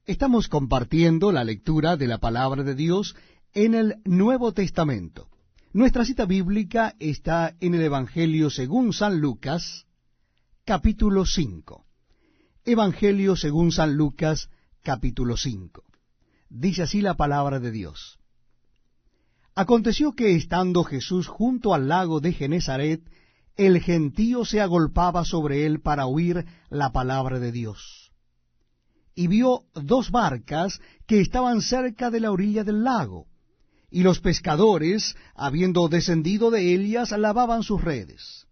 Estamos compartiendo la lectura de la Palabra de Dios en el Nuevo Testamento. Nuestra cita bíblica está en el Evangelio según San Lucas, capítulo 5. Evangelio según San Lucas, capítulo 5. Dice así la Palabra de Dios. Aconteció que estando Jesús junto al lago de Genesaret, el gentío se agolpaba sobre él para oír la palabra de Dios. Y vio dos barcas que estaban cerca de la orilla del lago, y los pescadores, habiendo descendido de ellas, lavaban sus redes.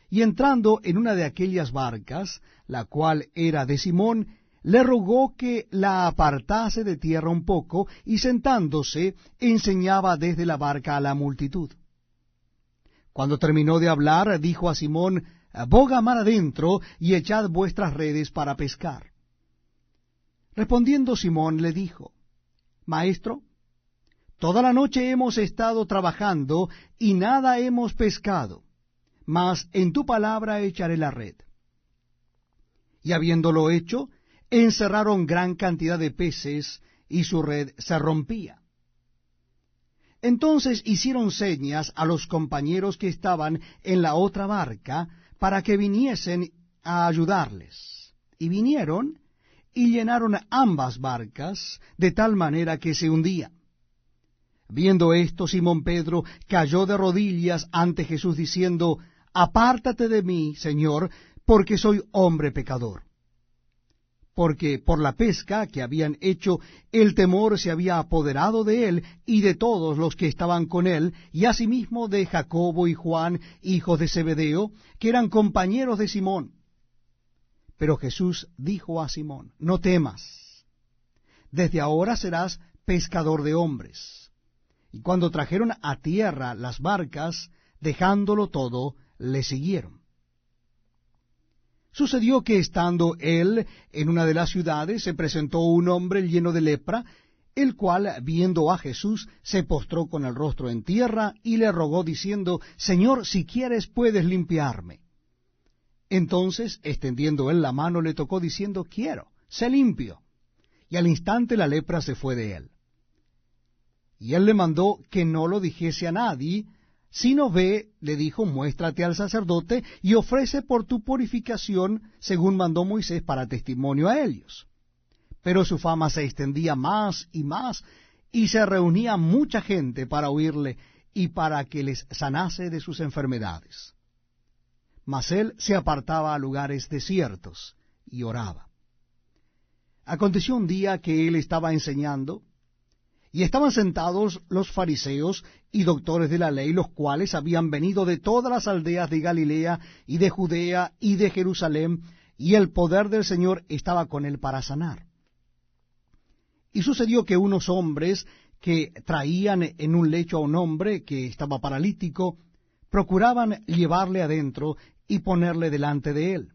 Y entrando en una de aquellas barcas, la cual era de Simón, le rogó que la apartase de tierra un poco, y sentándose, enseñaba desde la barca a la multitud. Cuando terminó de hablar, dijo a Simón: boga mar adentro, y echad vuestras redes para pescar. Respondiendo Simón le dijo: Maestro, toda la noche hemos estado trabajando, y nada hemos pescado, mas en tu palabra echaré la red. Y habiéndolo hecho, encerraron gran cantidad de peces, y su red se rompía. Entonces hicieron señas a los compañeros que estaban en la otra barca, para que viniesen a ayudarles. Y vinieron, y llenaron ambas barcas, de tal manera que se hundían. Viendo esto, Simón Pedro cayó de rodillas ante Jesús, diciendo: Apártate de mí, Señor, porque soy hombre pecador. Porque por la pesca que habían hecho, el temor se había apoderado de él y de todos los que estaban con él, y asimismo de Jacobo y Juan, hijos de Zebedeo, que eran compañeros de Simón. Pero Jesús dijo a Simón: No temas, desde ahora serás pescador de hombres. Y cuando trajeron a tierra las barcas, dejándolo todo, le siguieron. Sucedió que estando él en una de las ciudades, se presentó un hombre lleno de lepra, el cual, viendo a Jesús, se postró con el rostro en tierra y le rogó, diciendo: Señor, si quieres, puedes limpiarme. Entonces, extendiendo él la mano, le tocó, diciendo: Quiero, sé limpio. Y al instante la lepra se fue de él. Y él le mandó que no lo dijese a nadie, sino ve, le dijo, muéstrate al sacerdote, y ofrece por tu purificación, según mandó Moisés, para testimonio a ellos. Pero su fama se extendía más, y se reunía mucha gente para oírle, y para que les sanase de sus enfermedades. Mas él se apartaba a lugares desiertos, y oraba. Aconteció un día que él estaba enseñando, y estaban sentados los fariseos y doctores de la ley, los cuales habían venido de todas las aldeas de Galilea, y de Judea, y de Jerusalén, y el poder del Señor estaba con él para sanar. Y sucedió que unos hombres que traían en un lecho a un hombre que estaba paralítico, procuraban llevarle adentro y ponerle delante de él.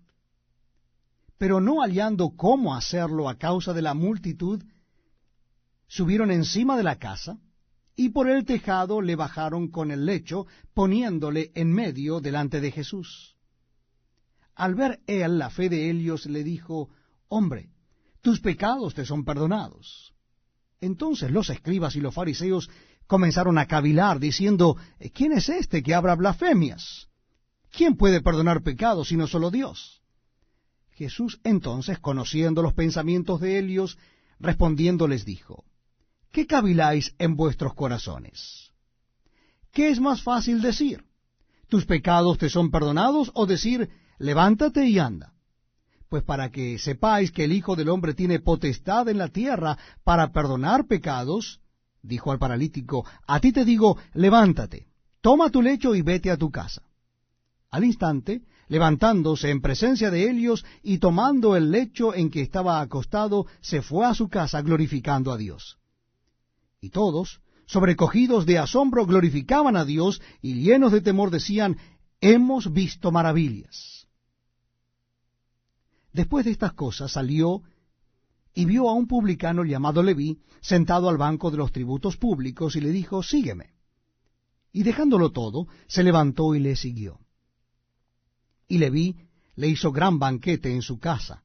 Pero no hallando cómo hacerlo a causa de la multitud, subieron encima de la casa, y por el tejado le bajaron con el lecho, poniéndole en medio delante de Jesús. Al ver él la fe de ellos, le dijo: Hombre, tus pecados te son perdonados. Entonces los escribas y los fariseos comenzaron a cavilar, diciendo: ¿Quién es este que habla blasfemias? ¿Quién puede perdonar pecados sino solo Dios? Jesús entonces, conociendo los pensamientos de ellos, respondiendo les dijo: ¿Qué caviláis en vuestros corazones? ¿Qué es más fácil decir? ¿Tus pecados te son perdonados? ¿O decir: levántate y anda? Pues para que sepáis que el Hijo del Hombre tiene potestad en la tierra para perdonar pecados, dijo al paralítico: a ti te digo, levántate, toma tu lecho y vete a tu casa. Al instante, levantándose en presencia de ellos y tomando el lecho en que estaba acostado, se fue a su casa glorificando a Dios. Y todos, sobrecogidos de asombro, glorificaban a Dios, y llenos de temor decían: hemos visto maravillas. Después de estas cosas salió y vio a un publicano llamado Leví sentado al banco de los tributos públicos, y le dijo: sígueme. Y dejándolo todo, se levantó y le siguió. Y Leví le hizo gran banquete en su casa,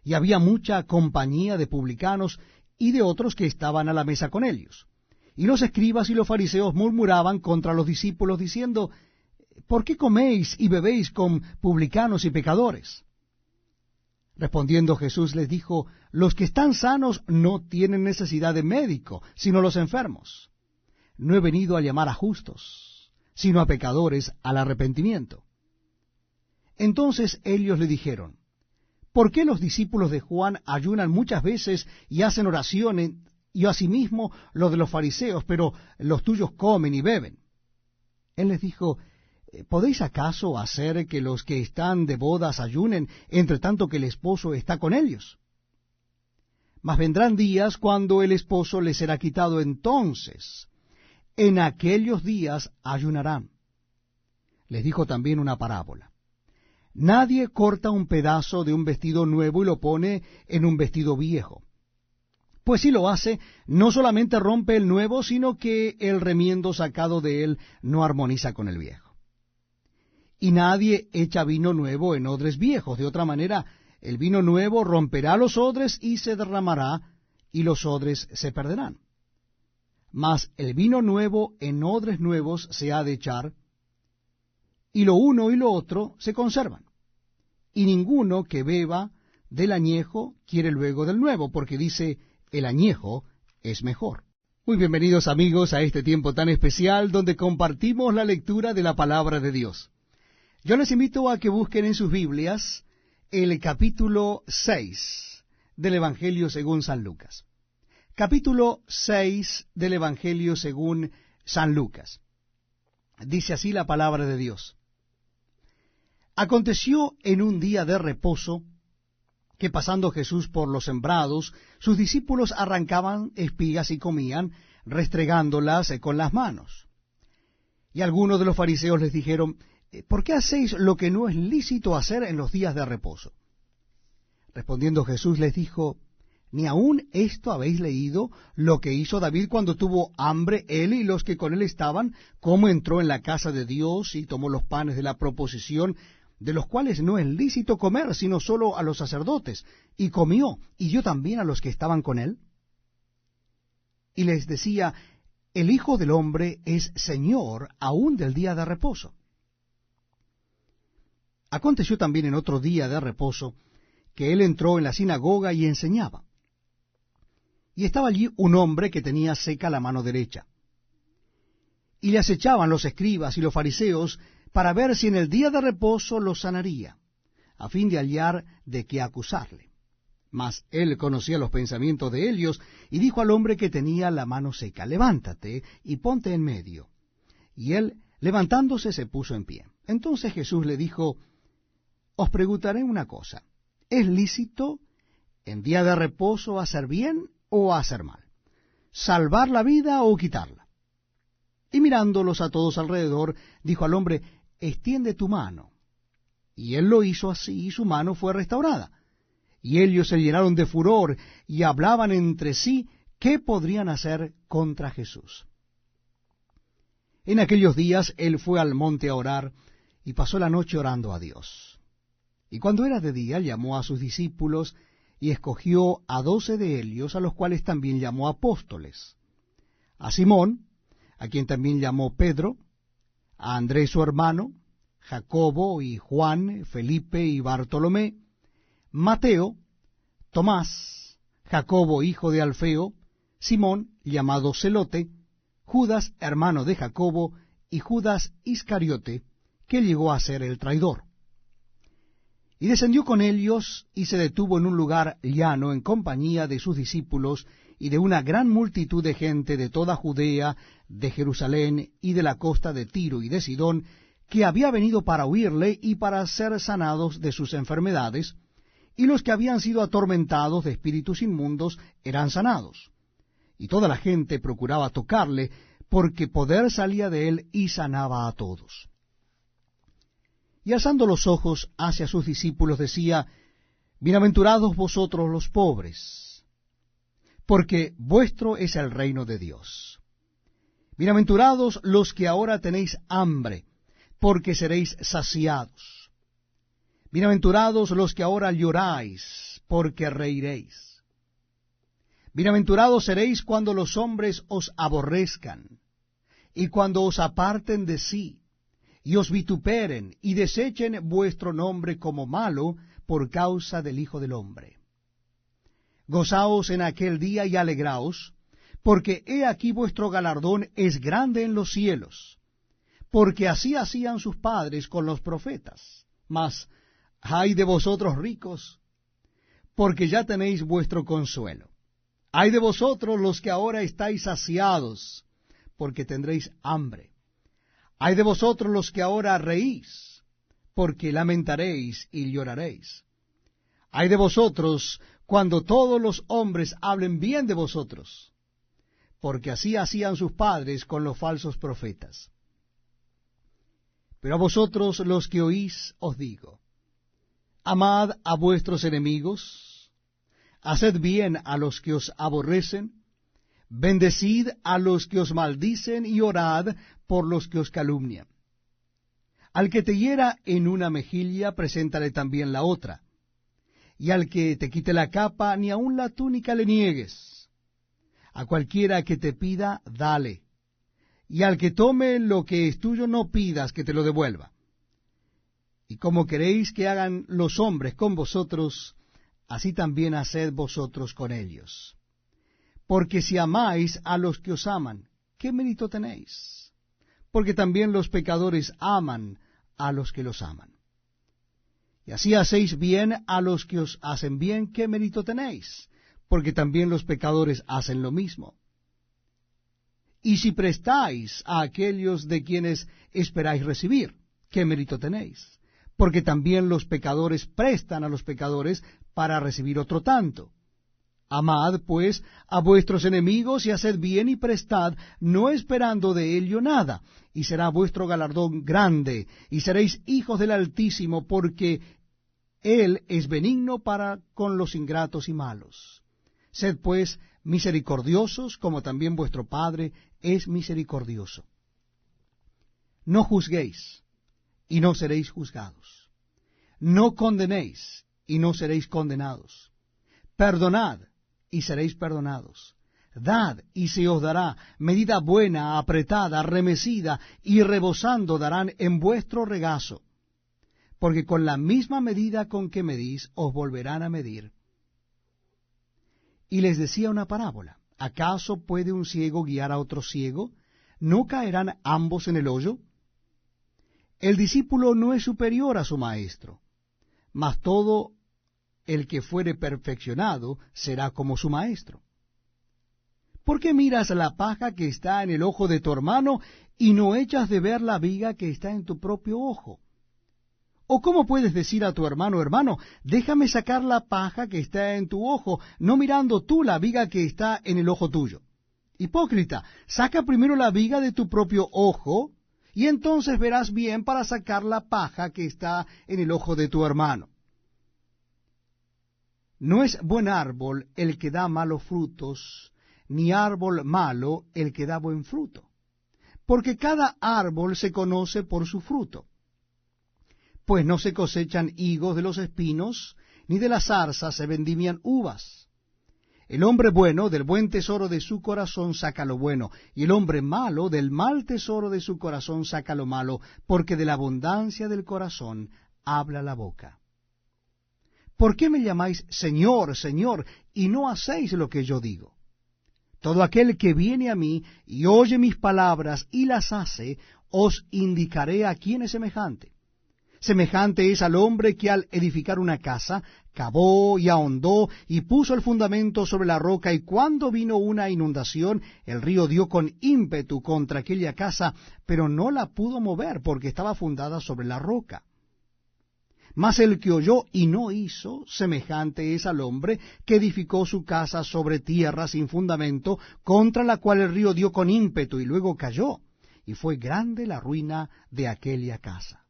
y había mucha compañía de publicanos y de otros que estaban a la mesa con ellos. Y los escribas y los fariseos murmuraban contra los discípulos, diciendo, ¿por qué coméis y bebéis con publicanos y pecadores? Respondiendo Jesús les dijo, los que están sanos no tienen necesidad de médico, sino los enfermos. No he venido a llamar a justos, sino a pecadores al arrepentimiento. Entonces ellos le dijeron, ¿por qué los discípulos de Juan ayunan muchas veces y hacen oraciones, y asimismo los de los fariseos, pero los tuyos comen y beben? Él les dijo, ¿podéis acaso hacer que los que están de bodas ayunen, entre tanto que el esposo está con ellos? Mas vendrán días cuando el esposo les será quitado, entonces en aquellos días ayunarán. Les dijo también una parábola. Nadie corta un pedazo de un vestido nuevo y lo pone en un vestido viejo. Pues si lo hace, no solamente rompe el nuevo, sino que el remiendo sacado de él no armoniza con el viejo. Y nadie echa vino nuevo en odres viejos. De otra manera, el vino nuevo romperá los odres y se derramará, y los odres se perderán. Mas el vino nuevo en odres nuevos se ha de echar, y lo uno y lo otro se conservan. Y ninguno que beba del añejo quiere luego del nuevo, porque dice, el añejo es mejor. Muy bienvenidos amigos a este tiempo tan especial donde compartimos la lectura de la palabra de Dios. Yo les invito a que busquen en sus Biblias el capítulo 6 del Evangelio según San Lucas. Capítulo 6 del Evangelio según San Lucas. Dice así la palabra de Dios. Aconteció en un día de reposo que pasando Jesús por los sembrados, sus discípulos arrancaban espigas y comían, restregándolas con las manos. Y algunos de los fariseos les dijeron, ¿por qué hacéis lo que no es lícito hacer en los días de reposo? Respondiendo Jesús les dijo, ¿ni aun esto habéis leído lo que hizo David cuando tuvo hambre, él y los que con él estaban, cómo entró en la casa de Dios y tomó los panes de la proposición, de los cuales no es lícito comer, sino solo a los sacerdotes, y comió, y dio también a los que estaban con él? Y les decía, el Hijo del Hombre es Señor aún del día de reposo. Aconteció también en otro día de reposo, que él entró en la sinagoga y enseñaba. Y estaba allí un hombre que tenía seca la mano derecha. Y le acechaban los escribas y los fariseos para ver si en el día de reposo lo sanaría, a fin de hallar de qué acusarle. Mas él conocía los pensamientos de ellos, y dijo al hombre que tenía la mano seca, levántate y ponte en medio. Y él, levantándose, se puso en pie. Entonces Jesús le dijo, os preguntaré una cosa, ¿es lícito en día de reposo hacer bien o hacer mal? ¿Salvar la vida o quitarla? Y mirándolos a todos alrededor, dijo al hombre, extiende tu mano. Y él lo hizo así, y su mano fue restaurada. Y ellos se llenaron de furor, y hablaban entre sí qué podrían hacer contra Jesús. En aquellos días él fue al monte a orar, y pasó la noche orando a Dios. Y cuando era de día, llamó a sus discípulos, y escogió a 12 de ellos, a los cuales también llamó apóstoles. A Simón, a quien también llamó Pedro, a Andrés su hermano, Jacobo y Juan, Felipe y Bartolomé, Mateo, Tomás, Jacobo hijo de Alfeo, Simón llamado Celote, Judas hermano de Jacobo y Judas Iscariote, que llegó a ser el traidor. Y descendió con ellos y se detuvo en un lugar llano en compañía de sus discípulos y de una gran multitud de gente de toda Judea, de Jerusalén y de la costa de Tiro y de Sidón, que había venido para oírle y para ser sanados de sus enfermedades, y los que habían sido atormentados de espíritus inmundos eran sanados. Y toda la gente procuraba tocarle, porque poder salía de él y sanaba a todos. Y alzando los ojos hacia sus discípulos decía, bienaventurados vosotros los pobres, porque vuestro es el reino de Dios. Bienaventurados los que ahora tenéis hambre, porque seréis saciados. Bienaventurados los que ahora lloráis, porque reiréis. Bienaventurados seréis cuando los hombres os aborrezcan, y cuando os aparten de sí, y os vituperen, y desechen vuestro nombre como malo por causa del Hijo del Hombre. Gozaos en aquel día y alegraos, porque he aquí vuestro galardón es grande en los cielos, porque así hacían sus padres con los profetas. Mas, ay de vosotros ricos, porque ya tenéis vuestro consuelo. Ay de vosotros los que ahora estáis saciados, porque tendréis hambre. Ay de vosotros los que ahora reís, porque lamentaréis y lloraréis. Ay de vosotros cuando todos los hombres hablen bien de vosotros, porque así hacían sus padres con los falsos profetas. Pero a vosotros los que oís os digo, amad a vuestros enemigos, haced bien a los que os aborrecen, bendecid a los que os maldicen y orad por los que os calumnian. Al que te hiera en una mejilla, preséntale también la otra, y al que te quite la capa, ni aun la túnica le niegues. A cualquiera que te pida, dale, y al que tome lo que es tuyo, no pidas que te lo devuelva. Y como queréis que hagan los hombres con vosotros, así también haced vosotros con ellos. Porque si amáis a los que os aman, ¿qué mérito tenéis? Porque también los pecadores aman a los que los aman. Y así hacéis bien a los que os hacen bien, ¿qué mérito tenéis? Porque también los pecadores hacen lo mismo. Y si prestáis a aquellos de quienes esperáis recibir, ¿qué mérito tenéis? Porque también los pecadores prestan a los pecadores para recibir otro tanto. Amad, pues, a vuestros enemigos y haced bien y prestad, no esperando de ello nada, y será vuestro galardón grande, y seréis hijos del Altísimo, porque Él es benigno para con los ingratos y malos. Sed, pues, misericordiosos, como también vuestro Padre es misericordioso. No juzguéis, y no seréis juzgados. No condenéis, y no seréis condenados. Perdonad, y seréis perdonados. Dad, y se os dará, medida buena, apretada, remecida, y rebosando darán en vuestro regazo. Porque con la misma medida con que medís, os volverán a medir. Y les decía una parábola. ¿Acaso puede un ciego guiar a otro ciego? ¿No caerán ambos en el hoyo? El discípulo no es superior a su maestro, mas todo el que fuere perfeccionado será como su maestro. ¿Por qué miras la paja que está en el ojo de tu hermano y no echas de ver la viga que está en tu propio ojo? ¿O cómo puedes decir a tu hermano, hermano, déjame sacar la paja que está en tu ojo, no mirando tú la viga que está en el ojo tuyo? Hipócrita, saca primero la viga de tu propio ojo, y entonces verás bien para sacar la paja que está en el ojo de tu hermano. No es buen árbol el que da malos frutos, ni árbol malo el que da buen fruto, porque cada árbol se conoce por su fruto. Pues no se cosechan higos de los espinos, ni de las zarzas se vendimian uvas. El hombre bueno del buen tesoro de su corazón saca lo bueno, y el hombre malo del mal tesoro de su corazón saca lo malo, porque de la abundancia del corazón habla la boca. ¿Por qué me llamáis Señor, Señor, y no hacéis lo que yo digo? Todo aquel que viene a mí y oye mis palabras y las hace, os indicaré a quién es semejante. Semejante es al hombre que al edificar una casa, cavó y ahondó y puso el fundamento sobre la roca, y cuando vino una inundación, el río dio con ímpetu contra aquella casa, pero no la pudo mover porque estaba fundada sobre la roca. Mas el que oyó y no hizo, semejante es al hombre que edificó su casa sobre tierra sin fundamento, contra la cual el río dio con ímpetu y luego cayó, y fue grande la ruina de aquella casa.